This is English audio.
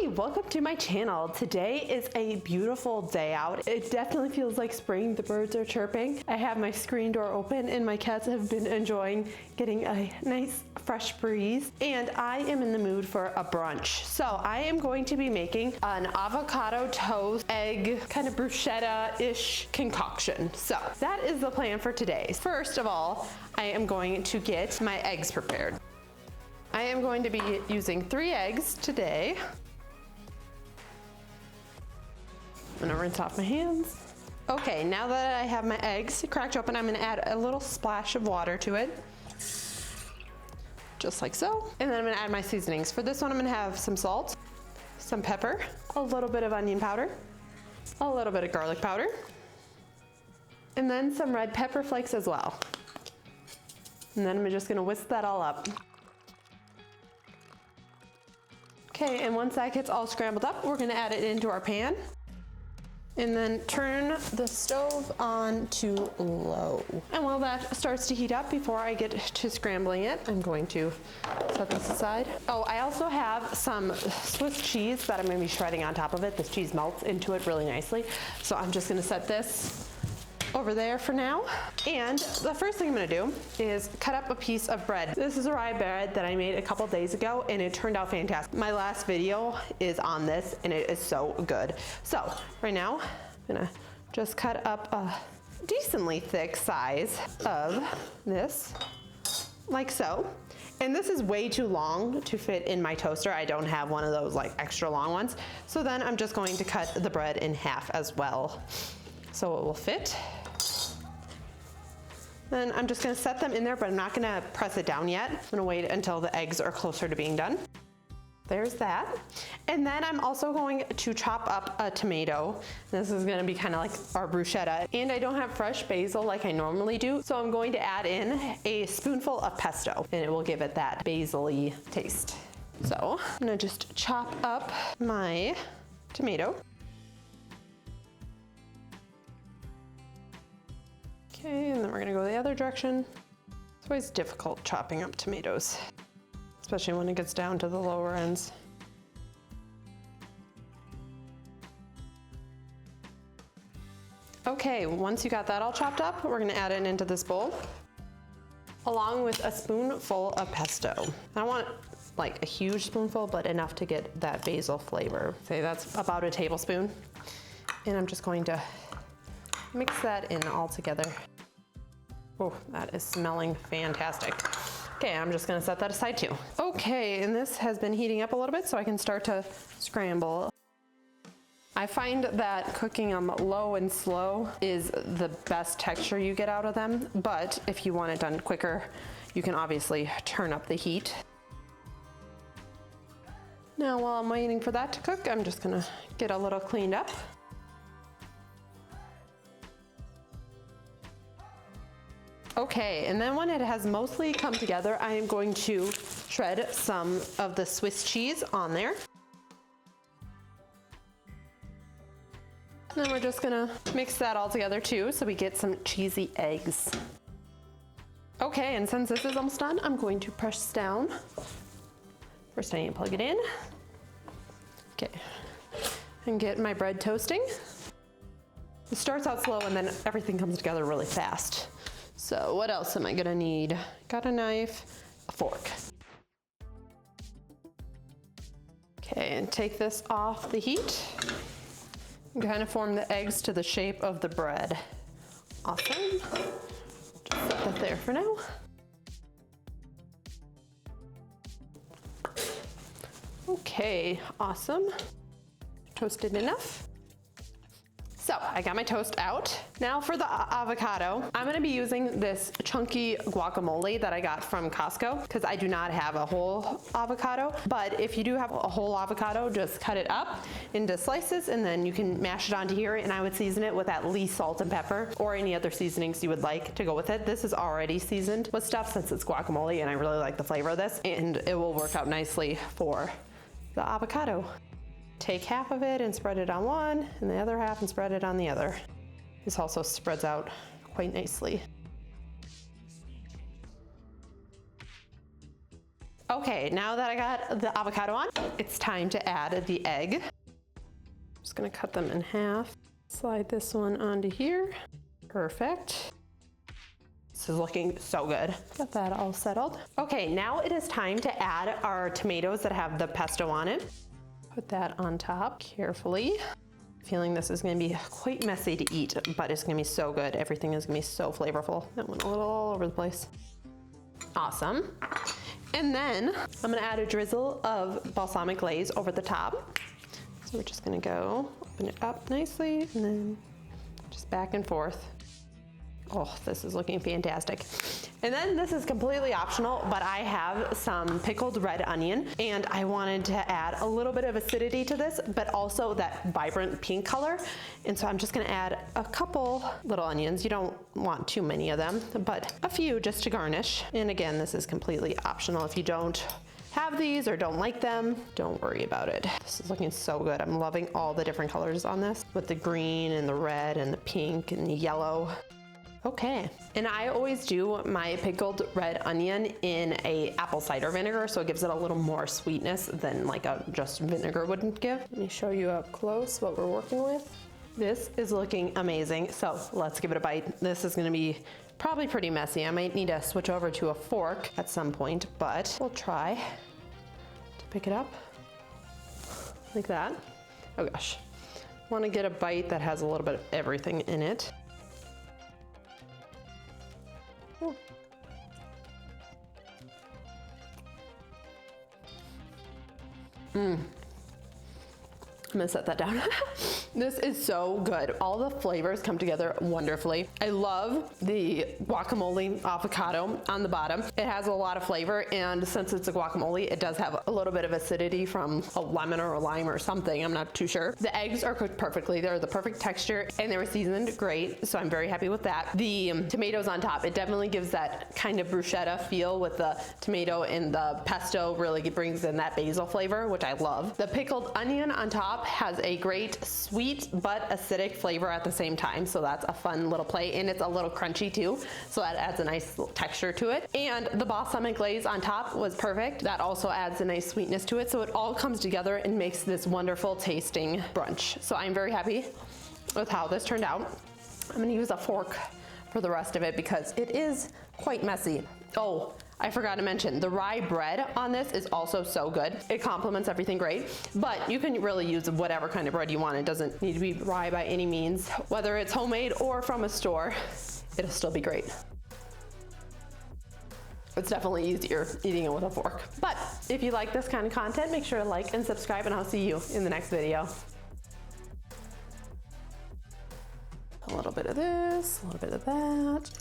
Hi, welcome to my channel. Today is a beautiful day out. It definitely feels like spring. The birds are chirping. I have my screen door open and my cats have been enjoying getting a nice fresh breeze. And I am in the mood for a brunch. So I am going to be making an avocado toast, egg, kind of bruschetta-ish concoction. So that is the plan for today. First of all, I am going to get my eggs prepared. I am going to be using 3 eggs today. I'm gonna rinse off my hands. Okay, now that I have my eggs cracked open, I'm gonna add a little splash of water to it. Just like so. And then I'm gonna add my seasonings. For this one, I'm gonna have some salt, some pepper, a little bit of onion powder, a little bit of garlic powder, and then some red pepper flakes as well. And then I'm just gonna whisk that all up. Okay, and once that gets all scrambled up, we're gonna add it into our pan. And then turn the stove on to low. And while that starts to heat up, before I get to scrambling it, I'm going to set this aside. Oh, I also have some Swiss cheese that I'm gonna be shredding on top of it. This cheese melts into it really nicely. So I'm just gonna set this over there for now. And the first thing I'm gonna do is cut up a piece of bread. This is a rye bread that I made a couple days ago and it turned out fantastic. My last video is on this and it is so good. So right now, I'm gonna just cut up a decently thick size of this, like so. And this is way too long to fit in my toaster. I don't have one of those like extra long ones. So then I'm just going to cut the bread in half as well, so it will fit. Then I'm just gonna set them in there, but I'm not gonna press it down yet. I'm gonna wait until the eggs are closer to being done. There's that. And then I'm also going to chop up a tomato. This is gonna be kind of like our bruschetta. And I don't have fresh basil like I normally do, so I'm going to add in a spoonful of pesto, and it will give it that basil-y taste. So I'm gonna just chop up my tomato. Okay, and then we're gonna go the other direction. It's always difficult chopping up tomatoes, especially when it gets down to the lower ends. Okay, once you got that all chopped up, we're gonna add it into this bowl, along with a spoonful of pesto. I don't want like a huge spoonful, but enough to get that basil flavor. Say that's about a tablespoon. And I'm just going to mix that in all together. Oh, that is smelling fantastic. Okay, I'm just gonna set that aside too. Okay, and this has been heating up a little bit so I can start to scramble. I find that cooking them low and slow is the best texture you get out of them, but if you want it done quicker, you can obviously turn up the heat. Now, while I'm waiting for that to cook, I'm just gonna get a little cleaned up. Okay, and then when it has mostly come together, I am going to shred some of the Swiss cheese on there. And then we're just gonna mix that all together too, so we get some cheesy eggs. Okay, and since this is almost done, I'm going to press down. First I need to plug it in. Okay, and get my bread toasting. It starts out slow and then everything comes together really fast. So what else am I gonna need? Got a knife, a fork. Okay, and take this off the heat. And kind of form the eggs to the shape of the bread. Awesome. Just set that there for now. Okay, awesome. Toasted enough. So I got my toast out. Now for the avocado, I'm gonna be using this chunky guacamole that I got from Costco because I do not have a whole avocado. But if you do have a whole avocado, just cut it up into slices and then you can mash it onto here, and I would season it with at least salt and pepper or any other seasonings you would like to go with it. This is already seasoned with stuff since it's guacamole and I really like the flavor of this, and it will work out nicely for the avocado. Take half of it and spread it on one, and the other half and spread it on the other. This also spreads out quite nicely. Okay. Okay, now that I got the avocado on, it's time to add the egg. I'm just gonna cut them in half. Slide this one onto here. Perfect. This is looking so good. Got that all settled. Okay, now it is time to add our tomatoes that have the pesto on it. Put that on top carefully. Feeling this is gonna be quite messy to eat, but it's gonna be so good. Everything is gonna be so flavorful. That went a little all over the place. Awesome. And then I'm gonna add a drizzle of balsamic glaze over the top. So we're just gonna go open it up nicely and then just back and forth. Oh, this is looking fantastic. And then this is completely optional, but I have some pickled red onion and I wanted to add a little bit of acidity to this, but also that vibrant pink color. And so I'm just gonna add a couple little onions. You don't want too many of them, but a few just to garnish. And again, this is completely optional. If you don't have these or don't like them, don't worry about it. This is looking so good. I'm loving all the different colors on this with the green and the red and the pink and the yellow. Okay, and I always do my pickled red onion in a apple cider vinegar, so it gives it a little more sweetness than like a just vinegar wouldn't give. Let me show you up close what we're working with. This is looking amazing, so let's give it a bite. This is gonna be probably pretty messy. I might need to switch over to a fork at some point, but we'll try to pick it up like that. Oh gosh, wanna get a bite that has a little bit of everything in it. I'm gonna set that down. This is so good. All the flavors come together wonderfully. I love the guacamole avocado on the bottom. It has a lot of flavor, and since it's a guacamole, it does have a little bit of acidity from a lemon or a lime or something. I'm not too sure. The eggs are cooked perfectly. They're the perfect texture, and they were seasoned great, so I'm very happy with that. The tomatoes on top, it definitely gives that kind of bruschetta feel with the tomato, and the pesto really brings in that basil flavor, which I love. The pickled onion on top has a great sweet but acidic flavor at the same time, so that's a fun little play, and it's a little crunchy too, so that adds a nice texture to it. And the balsamic glaze on top was perfect. That also adds a nice sweetness to it, so it all comes together and makes this wonderful tasting brunch. So I'm very happy with how this turned out. I'm gonna use a fork for the rest of it because it is quite messy. Oh, I forgot to mention, the rye bread on this is also so good. It complements everything great, but you can really use whatever kind of bread you want. It doesn't need to be rye by any means. Whether it's homemade or from a store, it'll still be great. It's definitely easier eating it with a fork. But if you like this kind of content, make sure to like and subscribe, and I'll see you in the next video. A little bit of this, a little bit of that.